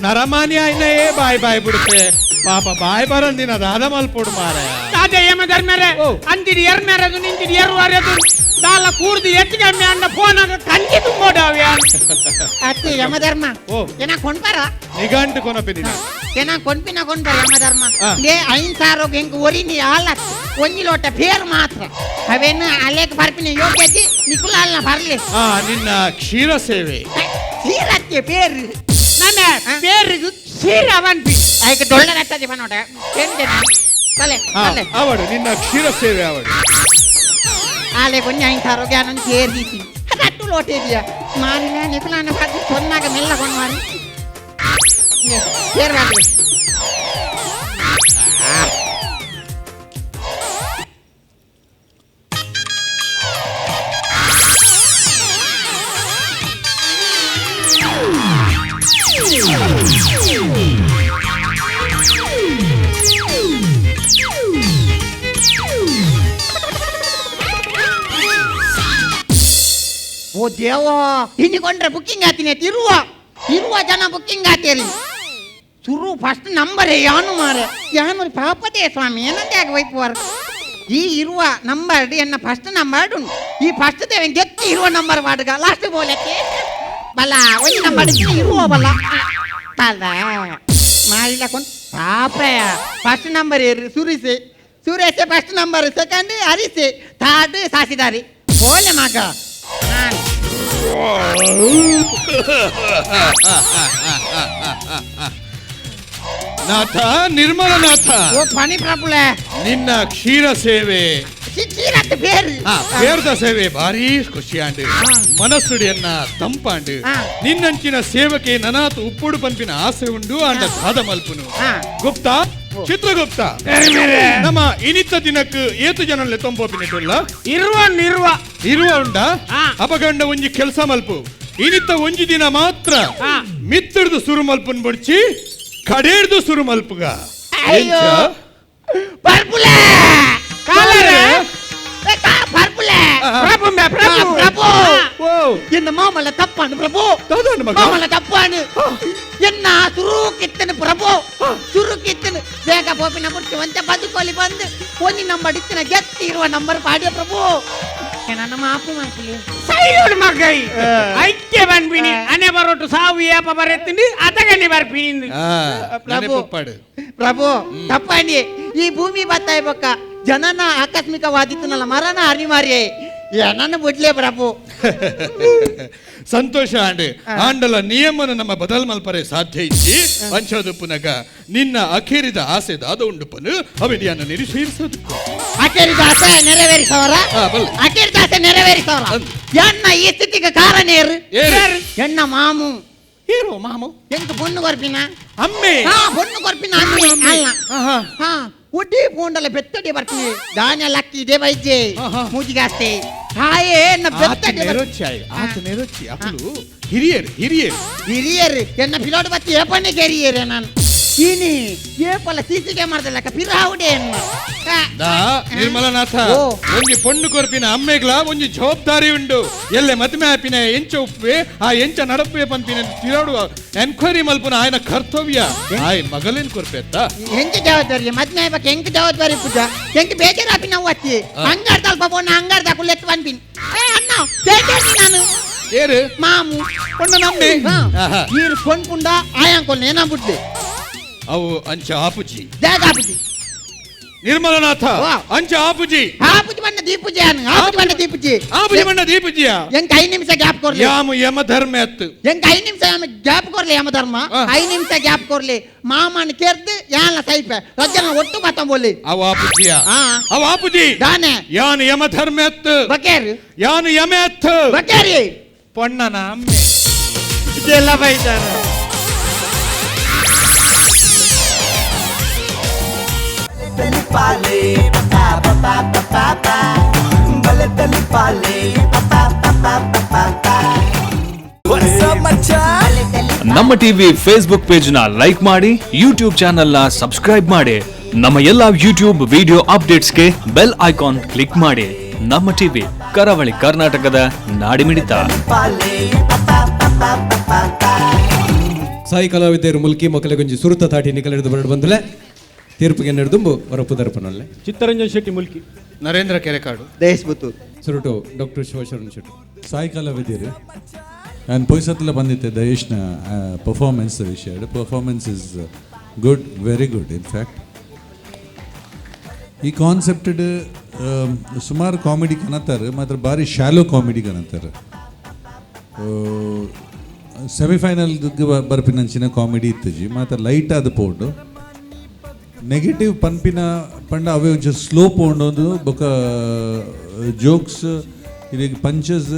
ನರಮಾನ್ಯ ಇನ್ನೇ ಬಾಯ್ ಬಾಯ್ ಬಿಡುತ್ತೆ ಪಾಪ ಬಾಯ್ ಬರಂದಿನ ದಾದ ಮಲ್ಪೋಡು ಮಾರಾಯ
ಅದೇ ಯಮ ಧರ್ಮರೆ
ಓ.
ಅಂತಿಡಿ ಎರ್ಮೆ ಅರೆದು ನಿಂತಿಡಿ ಎರು ಅರೆದು ದಾಲ ಕೂರ್ದು ಹೆಚ್ಚಿಗೆ ಅಂಡ ಫೋನ್ ಆಗ ಕಂಚಿ ತುಂಬೋಡಾವ್ಯ
ಅತ್ತೆ ಯಮಧರ್ಮ
ಓ.
ಏನ ಕೊಂಡ್ಬಾರ
ನಿಘಂಟು ಕೊನಪಿನ
ಏನ ಕೊಂಡ್ಪಿನ ಕೊಂಡ್ಬಾರ ಯಮಧರ್ಮ
ಆ.
ಲೇ ಐನ್ಸಾರೋಗ ಹೆಂಗ್ ಒರಿನಿ ಆಲ ಒಂಜಿ ಲೋಟ ಪೇರು ಮಾತ್ರ ಅವೇನು ಅಲೆಕ್ ಬರ್ಪಿನ ಯೋಗ್ಯತೆ ನಿಕುಲಾಲ್ನ ಬರ್ಲಿ
ನಿನ್ನ ಕ್ಷೀರ ಸೇವೆ
ಸೀರತ್ತೆ ಪೇರು
ನನ್ನ பேருக்கு சீரவன்பி
ಅದಕ್ಕೆ ಡೊಳ್ಳ ನಟ್ಟದೆ ಬನ್ನೋಟ ಎಂದೆ ತಲೆ ತಲೆ
ಅವಡು ನಿನ್ನ ಕ್ಷೀರ ಸೇವೆ ಅವಡು
ಆಲೆ ಕೊಂಚ ಐನ್ಸಾರೋಗ ನಾನು ಸೇರಿಸಿ ಕಟ್ಟು ಲೋಟ ಇದೆಯಾ ಮಾರಿನ ನಿಕುಲಾನ ಬರ್ತಿ ಸೊನ್ನಾಗ ಮೆಲ್ಲ ಕೊಂಡು ಮಾರಿ ಸೇರ್ಬಾರ್ದು ಓ ದೇವ ಇನ್ನಿಕೊಂಡ್ರೆ ಬುಕ್ಕಿಂಗ್ ಆತೀನಿ ಇರುವ ಜನ ಬುಕ್ಕಿಂಗ್ ಆತೀರಿ ಶುರು ಫಸ್ಟ್ ನಂಬರೇ ಯಾನು ಮಾರೆ ಯಾನು ಪಾಪದೇ ಸ್ವಾಮಿ ಏನಂತೆ ಆಗ ವೈಪುವಾರ ಈ ಇರುವ ನಂಬರ್ ಎನ್ನ ಫಸ್ಟ್ ನಂಬರ್ ಉಂಟು ಈ ಫಸ್ಟ್ ದೇವೆ ಗೆತ್ತಿ ಇರುವ ನಂಬರ್ ವಾಡ್ಗ ಲಾಸ್ಟ್ ಬೋಲಕ್ಕೆ ಬಲ್ಲ ಒಂದು ನಂಬರ್ ಇರುವ ಬಲ್ಲ ಬಲ್ಲ ಮಾಡಿಲ್ಲ ಕೊಂಡು ಪಾಪಯ ಫಸ್ಟ್ ನಂಬರ್ ಏರಿ ಸುರೇಶೆ ಫಸ್ಟ್ ನಂಬರ್ ಸೆಕೆಂಡ್ ಹರಿಸೆ ಥರ್ಡ್ ಸಾಸಿದಾರಿ ಬೋಲೆ ಮಗ ನಾನು
ನಾಥ ನಿರ್ಮಲನಾಥ
ಓ ಪಣಿ ಪ್ರಭುಲೆ
ನಿನ್ನ ಕ್ಷೀರ ಸೇವೆ
ಸಿಕ್ಕಿರತ್ತ ಬೇರು
ಬೇರ್ದ ಸೇವೆ ಭಾರಿ ಖುಷಿಯಾಂಡು ಮನಸ್ಸುಡಿಯನ್ನ ತಂಪಾಂಡು
ಆ.
ನಿನ್ನಂಚಿನ ಸೇವಕ್ಕೆ ನನಾತು ಉಪ್ಪುಡು ಪಂಪಿನ ಆಸೆ ಉಂಡು ಅಂಡ ದಾದ ಮಲ್ಪುನು
ಆ.
ಗುಪ್ತ ಚಿತ್ರಗುಪ್ತ ನಮ್ಮ ಇನಿತ್ತ ದಿನಕ್ಕೆ ಏತು ಜನಲ್ಲೆ ತೊಂಪೋಪಿನಿಟ್ಟುಲ್ಲ
ಇರುವ
ಇರುವ ಉಂಡ
ಆ.
ಅಪಗಂಡ ಒಂಜಿ ಕೆಲಸ ಮಲ್ಪು ಇನಿತ್ತ ಒಂಜಿ ದಿನ ಮಾತ್ರ
ಆ.
ಮಿತ್ತಡ್ದು ಸುರು ಮಲ್ಪುನ್ ಬಡ್ಚಿ ಕಡೇಡ್ದು ಸುರು ಮಲ್ಪುಗ
ಅಯ್ಯೋ ಪರ್ಪುಲೆ
ಕಾಲರೆ
ಪರ್ಪುಲೆ
ಪ್ರಭು
ಪ್ರಭು
ಓ
என்ன மாமல தப்பானு பிரபு
தாதானு மகா.
மாமல தப்பானு என்ன ಸುರುಕಿತ್ತನು ಪ್ರಭು ಸುರುಕಿತ್ತನು ಬೇಗ ಪೋಪಿನ ಮುಟ್ಟಿ ಒಂತೆ ಬದುಕೋಲಿ ಬಂದು ಒಂದು ನಂಬರ್ ಇತ್ತಿನ ಗೆತ್ತಿ ಇರುವ ನಂಬರ್ ಪಾಡಿಯ ಪ್ರಭು ನನ್ನ ಮಾಪು ಮಾಪುಲಿ
ಸೈಡ್ ಮಗೈ ಐಕ್ಯ ಬನ್ಬಿನಿ ಅನೆ ಬರೋಟು ಸಾವು ಏಪ ಬರೆತ್ತಿಂದು ಅತಗನಿ ಬರ್ಪಿನಿ
ಪ್ರಭು ಪ್ರಭು ತಪ್ಪಾಂಡಿ ಈ ಭೂಮಿ ಬತ್ತಾಯಿ ಬೊಕ್ಕ ಜನನ ಆಕಸ್ಮಿಕವಾದಿತ್ತನಲ್ಲ ಮರಣ ಅನಿವಾರ್ಯ ನನ್ನ ಬಿಡ್ಲೇ ಪ್ರಭು
ಸಂತೋಷ ಆಂಡೆ ಆಂಡಲ ನಿಯಮನ ನಮ್ಮ ಬದಲ್ ಮಲ್ಪರೆ ಸಾಧ್ಯ ಇಚ್ಚಿ ಅಂಚೋದು ಪುನಗ ನಿನ್ನ ಅಖೇರಿದ ಆಸೆ ದಾದ ಉಂಡುಪನು ಅವಿಡಿಯನ್ನು ನಿರೀಕ್ಷಿಸೋದು
ಅಖೇರಿದ ಆಸೆ ನೆರವೇರಿಸವರ
ಬಲ್ಲ.
ಅಖೇರಿದ ಆಸೆ ನೆರವೇರಿಸವರ
ಅಂದ್.
ಎನ್ನ ಈ ಸ್ಥಿತಿಗೆ ಕಾರಣ ಏರು
ಏರು.
ಎನ್ನ ಮಾಮು
ಏರೋ ಮಾಮು
ಎಂತ பொண்ணு ಕೊರ್ಪಿನ
ಅಮ್ಮೆ
பொண்ணு ಕೊರ್ಪಿನ ಅಮ್ಮೆ ಅಲ್ಲ
ಆಹಾ.
ಹಾ ಒಡ್ಡಿ ಪೋಂಡಲ ಬೆತ್ತಡಿ ಬರ್ತೀನಿ ಧಾನ್ಯ ಲಕ್ಕಿ ದೇ ಬೈಜೆ
ಆಹಾ.
ಮೂಜಿಗಾಸ್ತೆ ಹಾಯೇ ನ
ಆತ
ಬೆತ್ತಡಿ
ನೆರೊಚ್ಚಿ ಆತ ನೆರೊಚ್ಚಿ ಅಪ್ಪಲು ಹಿರಿಯರು
ಹಿರಿಯರು ಎನ್ನ ಪಿಲೋಡ್ ಬತ್ತಿ ಏಪಣ್ಣೆ ಕೆರಿಯರೆ ನಾನು ಇನಿ ಏಪಲ ಸೀಸಿಗೆ ಮಾಡ್ದಲ್ಲ ಪಿರಾವುಡೆ ಎನ್ನ
ದಾ ನಿರ್ಮಲನಾಥ
ಓ.
ಒಂಜಿ ಪೊಣ್ಣು ಕೊರ್ಪಿನ ಅಮ್ಮೆಗ್ಲ ಒಂಜಿ ಜವಾಬ್ದಾರಿ ಉಂಡು ಎಲ್ಲೆ ಮದ್ಮೆ ಆಪಿನ ಎಂಚ ಉಪ್ಪೆ ಆ ಎಂಚ ನಡಪೆ ಪಂಪಿನ ತಿರೋಡು ಎನ್ಕ್ವೈರಿ ಮಲ್ಪುನ ಆಯ್ನ ಕರ್ತವ್ಯ ಆಯ್ ಮಗಲೇನ್ ಕೊರ್ಪೆತ್ತ
ಹೆಂಗೆ ಜವಾಬ್ದಾರಿ ಮದ್ಮೆ ಬಗ್ಗೆ ಹೆಂಗೆ ಜವಾಬ್ದಾರಿ ಪೂಜ ಹೆಂಗೆ ಬೇಜಾರಾಪಿ ನಾವು ಅತ್ತಿ ಹಂಗಾರ್ ತಲ್ಪ ಪೋಣ ಹಂಗಾರ್ ದಾಕು ಲೆಕ್ಕ ಬಂದ್ಬಿನ್ ಅಣ್ಣ ಬೇಜಾರಿ ನಾನು
ಏರು
ಮಾಮು
ಪೊಣ್ಣ ನಮ್ಮೆ ಆಹಾ.
ನೀರು ಕೊಂಡ್ಪುಂಡ ಆಯಾಂಕೊಲ್ ಏನ ಬಿಡ್ದೆ
ಅವು ಅಂಚ ಆಪುಜಿ
ಜಾಗಾಪುಜಿ
ನಿರ್ಮಲನಾಥ
ವಾ.
ಅಂಚ ಆಪುಜಿ
ಆಪುಜಿ ಬಣ್ಣ ದೀಪುಜಿ ಅನ್ನ ಆಪುಜಿ ಬಣ್ಣ ದೀಪುಜಿ
ಆಪುಜಿ ಬಣ್ಣ ದೀಪಜಿಯ
ಹೆಂಗ್ 5 ನಿಮಿಷ ಗ್ಯಾಪ್ ಕೊರ್ಲಿ
ಯಾಮು ಯಮ ಧರ್ಮ ಎತ್ತು
ಹೆಂಗ್ 5 ನಿಮಿಷ ಗ್ಯಾಪ್ ಕೊರ್ಲಿ ಯಮ ಧರ್ಮ 5 ನಿಮಿಷ ಗ್ಯಾಪ್ ಕೊರ್ಲಿ ಮಾಮನ್ ಕೇರ್ದು ಯಾನ ಸೈಪೆ ರಜ್ಜನ ಒಟ್ಟು ಮಾತ ಬೋಲಿ
ಅವ ಆಪುಜಿಯ
ಆ.
ಅವ ಆಪುಜಿ
ದಾನೆ
ಯಾನು ಯಮ ಧರ್ಮ ಎತ್ತು
ಬಕೇರು
ಯಾನು ಯಮ ಎತ್ತು
ಬಕೇರಿ
ಪೊಣ್ಣನ ಅಮ್ಮೆ
ಇದೆಲ್ಲ ಬೈತಾರ
Pale, pa pa pa pa pa pa pa. Baletali pale, pa pa pa pa pa pa pa. What's up, macha?
ನಮ್ಮ ಟಿವಿ ಫೇಸ್ಬುಕ್ ಪೇಜ್ ನ ಲೈಕ್ ಮಾಡಿ, ಯೂಟ್ಯೂಬ್ ಚಾನೆಲ್ ನ ಸಬ್ಸ್ಕ್ರೈಬ್ ಮಾಡಿ. ನಮ್ಮ ಎಲ್ಲಾ ಯೂಟ್ಯೂಬ್ ವಿಡಿಯೋ ಅಪ್ಡೇಟ್ಸ್ಗೆ ಬೆಲ್ ಐಕಾನ್ ಕ್ಲಿಕ್ ಮಾಡಿ. ನಮ್ಮ ಟಿವಿ ಕರಾವಳಿ ಕರ್ನಾಟಕದ ನಾಡಿಮಿಡಿತ.
ಸಾಯಿ ಕಲಾವಿದರು ಮುಲ್ಕಿ ಮೊಕಲೆಗೊಂಜಿ ಸುರುತ ತಾಟಿ ನಿಕಲೆದು ಬರಡು ಬಂದಲೆ ತೀರ್ಪಿಗೆ ನಡೆದುಂಬು ಹೊರಪು ದರ್ಪನಲ್ಲೇ
ಚಿತ್ತರಂಜನ್ ಶೆಟ್ಟಿ ಮುಲ್ಕಿ,
ನರೇಂದ್ರ ಕೆರೆಕಾಡು,
ಸುರುಟು ಡಾಕ್ಟರ್ ಶಿವಶರಣ್ ಶೆಟ್ಟಿ.
ಸಾಯಿ ಕಲಾವಿದರು ಆ್ಯಂಡ್ ಪೊಯ್ಸತ್ಲ ಬಂದಿತ್ತೆ ದಯೇಶ್ನ ಪರ್ಫಾರ್ಮೆನ್ಸ್ ವಿಷಯ. Performance is good, very good. In fact ಈ ಕಾನ್ಸೆಪ್ಟೆಡ್ ಸುಮಾರು ಕಾಮಿಡಿ ಕನತ್ತಾರೆ, ಮಾತ್ರ ಭಾರಿ ಶಾಲೋ ಕಾಮಿಡಿ ಕನತ್ತಾರೆ. ಸೆಮಿಫೈನಲ್ಗೆ ಬರ್ಪಿನಂಚಿನ ಕಾಮಿಡಿ ಇತ್ತಜಿ, ಮಾತ್ರ ಲೈಟ್ ಆದ ಪೋಂಡು ನೆಗೆಟಿವ್ ಪನ್ಪಿನ ಪಂಡ ಅವೇ ಒಂಚೂರು ಸ್ಲೋ ಪೋಂಡೊಂದು ಬೊಕ ಜೋಕ್ಸ್ ಇದೀಗ ಪಂಚಸ್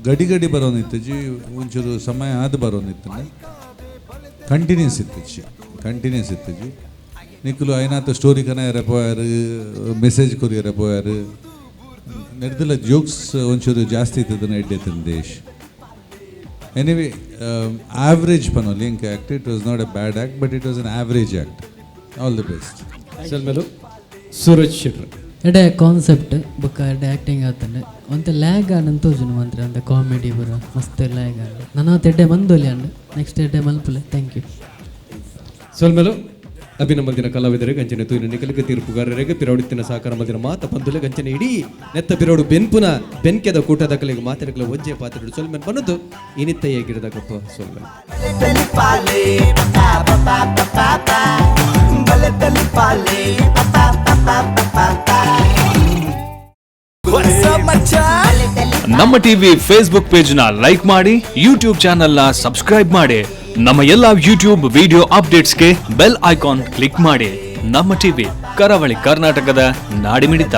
ಗಡಿ ಗಡಿ ಬರೋನಿತ್ತಜಿ, ಒಂಚೂರು ಸಮಯ ಆದ ಬರೋನಿತ್ತು. ಕಂಟಿನ್ಯೂಸ್ ಇತ್ತಜಿ ನಿಕ್ಕಲು ಐನಾತ ಸ್ಟೋರಿ ಕನ ಎರಪೋಯಾರು, ಮೆಸೇಜ್ ಕೊರಿ ಎರಪೋಯಾರು, ನೆಡ್ದಲ್ಲ ಜೋಕ್ಸ್ ಒಂಚೂರು ಜಾಸ್ತಿ ಇತ್ತದನ್ನ ಎಡ್ಡೆತ್ತನ ದೇಶ್. ಎನಿವೆ ಆವ್ರೇಜ್ ಪನೋಲಿ ಇಂಕ act. It was not a bad act, but it was an average act. All the best.
ಸಲ್ಮೇಲು ಸೂರಜ್ ಶೆಟ್ರು.
ಎಡೆ ಕಾನ್ಸೆಪ್ಟ್ ಬೊಕ್ಕ ಎಡೆ ಆ್ಯಕ್ಟಿಂಗ್ ಆತಂಡೆ ಒಂತೆ ಲ್ಯಾಗ್ ಆಡಂತ ತೋಜುನು ಮಾತ್ರ ಅಂತ ಕಾಮಿಡಿ ಬರ ಮಸ್ತ್ ಲ್ಯಾಗ್ ಆಡ ನನ್ನ ತೆಡ್ಡೆ ಮಂದೋಲಿ ಅಂಡ್ ನೆಕ್ಸ್ಟ್ ಎಡ್ಡೆ ಮಲ್ಪಲೆ. Thank you.
ಸಲ್ಮೇಲು ಅಭಿನಂದನ ಕಲಾವಿದರಿಗೆ ಗಂಚನೆ ತೂರಿನ ನಿಕಲಿಗೆ ತೀರ್ಪುಗಾರರಿಗೆ ಪಿರೌಡಿತ್ತಿನ ಸಹಕಾರ ಮಂದಿರ ಮಾತ ಪಂದುಲೆ ಗಂಚನೆ ಇಡೀ ನೆತ್ತ ಪಿರೌಡು ಬೆನ್ಪುನ ಬೆನ್ಕೆದ ಕೂಟದ ಕಲೆಗೆ ಮಾತಾಡಕಲ ಒಜ್ಜೆ ಪಾತ್ರೆ ಸೊಲ್ಮೆನ್ ಬನ್ನದು ಇನಿತ್ತಯ್ಯ ಗಿಡದ ಕಪ್ಪ ಸೊಲ್ಮೆನ್.
ನಮ್ಮ ಟಿವಿ ಫೇಸ್ಬುಕ್ ಪೇಜ್ ನ ಲೈಕ್ ಮಾಡಿ, ಯೂಟ್ಯೂಬ್ ಚಾನೆಲ್ ನ ಸಬ್ಸ್ಕ್ರೈಬ್ ಮಾಡಿ. ನಮ್ಮ ಎಲ್ಲಾ ಯೂಟ್ಯೂಬ್ ವಿಡಿಯೋ ಅಪ್ಡೇಟ್ಸ್ಗೆ ಬೆಲ್ ಐಕಾನ್ ಕ್ಲಿಕ್ ಮಾಡಿ. ನಮ್ಮ ಟಿವಿ ಕರಾವಳಿ ಕರ್ನಾಟಕದ ನಾಡಿಮಿಡಿತ.